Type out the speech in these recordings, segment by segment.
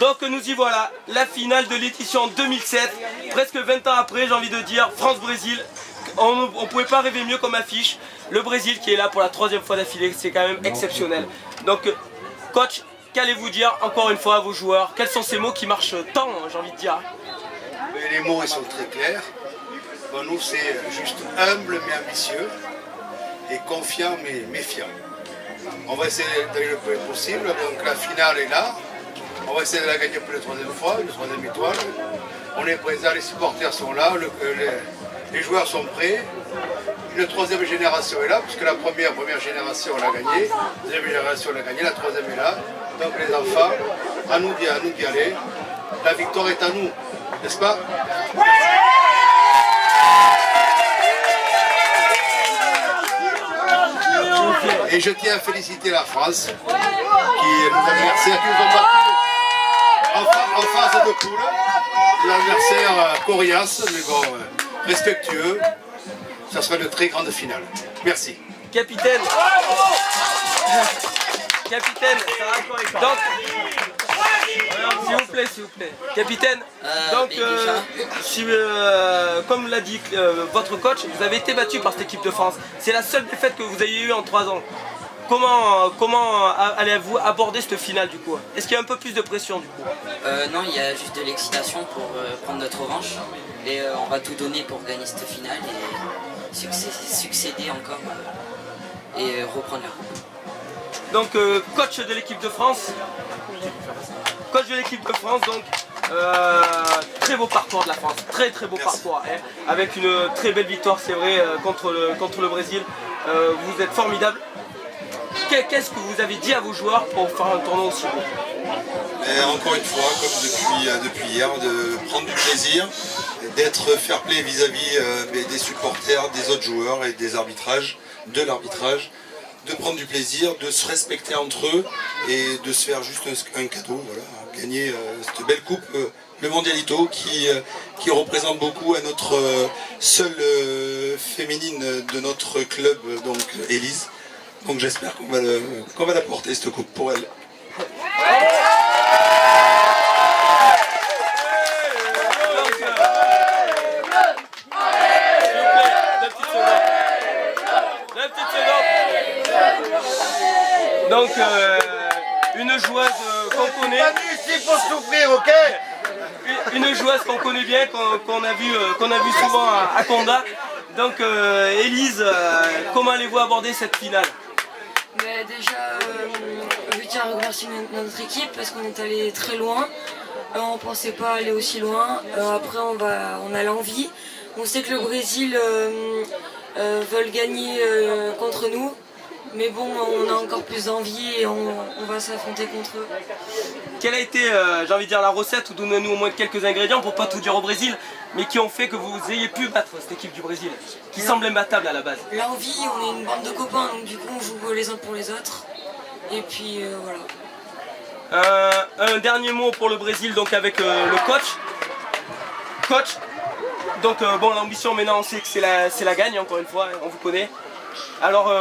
Donc nous y voilà, la finale de l'édition 2007, presque 20 ans après, j'ai envie de dire, France-Brésil. On ne pouvait pas rêver mieux comme affiche. Le Brésil qui est là pour la 3e fois d'affilée, c'est quand même exceptionnel. Donc coach, qu'allez-vous dire encore une fois à vos joueurs? Quels sont ces mots qui marchent tant, j'ai envie de dire? Mais les mots ils sont très clairs. Bon, nous c'est juste humble mais ambitieux et confiant mais méfiant. On va essayer d'aller le plus possible, donc la finale est là. On va essayer de la gagner pour la 3e fois, une 3e étoile. On est présent, les supporters sont là, les joueurs sont prêts. Une 3e génération est là, puisque la première génération on l'a gagnée, la 2e génération on l'a gagnée, la 3e est là. Donc les enfants, à nous d'y aller. La victoire est à nous, n'est-ce pas? Et je tiens à féliciter la France qui nous a versé, qui nous ont battu en phase de poule. Des adversaires coriaces, mais bon, respectueux. Ça sera une très grande finale. Merci. Capitaine. Capitaine, donc, s'il vous plaît. Capitaine, donc, comme l'a dit votre coach, vous avez été battu par cette équipe de France. C'est la seule défaite que vous ayez eue en 3 ans. Comment allez-vous aborder cette finale du coup? Est-ce qu'il y a un peu plus de pression du coup? Non, il y a juste de l'excitation pour prendre notre revanche. Et on va tout donner pour gagner cette finale et succéder encore et reprendre la coupe. Donc coach de l'équipe de France. Coach de l'équipe de France, donc très beau parcours de la France, très beau parcours, hein, avec une très belle victoire, c'est vrai, contre le Brésil. Vous êtes formidable. Qu'est-ce que vous avez dit à vos joueurs pour faire un tournoi aussi beau? Encore une fois, comme depuis hier, de prendre du plaisir, d'être fair play vis-à-vis des supporters, des autres joueurs et des arbitrages, de l'arbitrage, de prendre du plaisir, de se respecter entre eux et de se faire juste un cadeau, voilà, gagner cette belle coupe, le Mondialito, qui représente beaucoup à notre seule féminine de notre club, donc Élise. Donc j'espère qu'on va la porter cette coupe pour elle. Donc une joueuse qu'on connaît. Ici pour souffrir, ok? Une joueuse qu'on connaît bien, qu'on a vu souvent à Condat. Donc Élise, comment allez-vous aborder cette finale? Déjà, je tiens à remercier notre équipe parce qu'on est allé très loin. On ne pensait pas aller aussi loin. Après, on a l'envie. On sait que le Brésil veut gagner contre nous. Mais bon, on a encore plus d'envie et on va s'affronter contre eux. Quelle a été, j'ai envie de dire, la recette, ou donnez-nous au moins quelques ingrédients pour pas tout dire au Brésil, mais qui ont fait que vous ayez pu battre cette équipe du Brésil, qui semble imbattable à la base? L'envie, on est une bande de copains, donc du coup on joue les uns pour les autres. Et puis voilà. Un dernier mot pour le Brésil, donc avec le coach. Coach, donc bon, l'ambition maintenant on sait que c'est la gagne, encore une fois, on vous connaît. Alors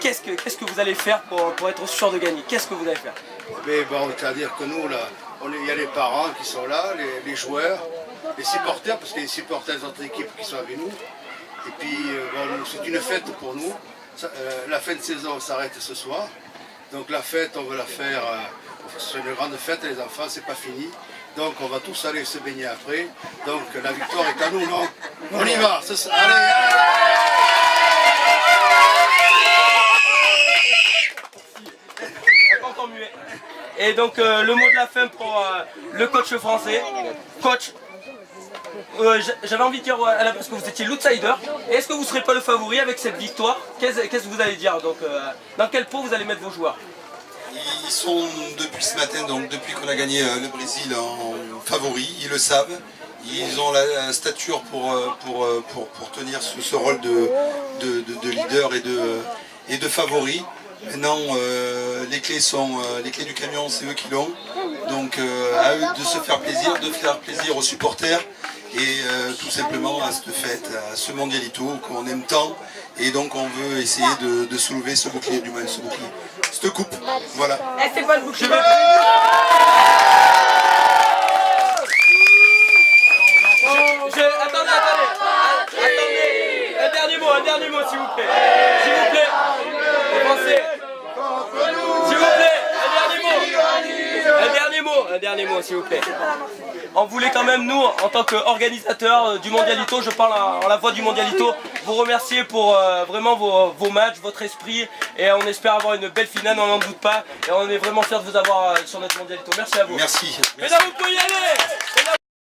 qu'est-ce que vous allez faire pour être sûr de gagner? Qu'est-ce que vous allez faire? Mais bon, c'est-à-dire que nous, là, il y a les parents qui sont là, les joueurs, les supporters, parce qu'il y a les supporters des autres équipes qui sont avec nous. Et puis, bon, c'est une fête pour nous. La fin de saison s'arrête ce soir. Donc la fête, on va la faire, c'est une grande fête, les enfants, c'est pas fini. Donc on va tous aller se baigner après. Donc la victoire est à nous, non? On y va, allez. Et donc le mot de la fin pour le coach français. Coach, j'avais envie de dire à la base que vous étiez l'outsider. Est-ce que vous ne serez pas le favori avec cette victoire? Qu'est-ce que vous allez dire? Donc, dans quel pot vous allez mettre vos joueurs? Ils sont depuis ce matin, donc depuis qu'on a gagné le Brésil en favori, ils le savent. Ils ont la stature pour tenir ce rôle de leader et de favori. Maintenant, les clés du camion, c'est eux qui l'ont. Donc à eux de se faire plaisir, de faire plaisir aux supporters et tout simplement à cette fête, à ce Mondialito qu'on aime tant. Et donc on veut essayer de soulever ce bouclier, du moins cette coupe. Voilà. C'est pas le bouclier. dernier mot s'il vous plaît. S'il vous plaît. Les Français. S'il vous plaît, un dernier mot s'il vous plaît. On voulait quand même, nous, en tant qu'organisateurs du Mondialito, je parle en la voix du Mondialito, vous remercier pour vraiment vos matchs, votre esprit, et on espère avoir une belle finale, on n'en doute pas, et on est vraiment fiers de vous avoir sur notre Mondialito. Merci à vous. Merci. Mesdames, vous pouvez y aller.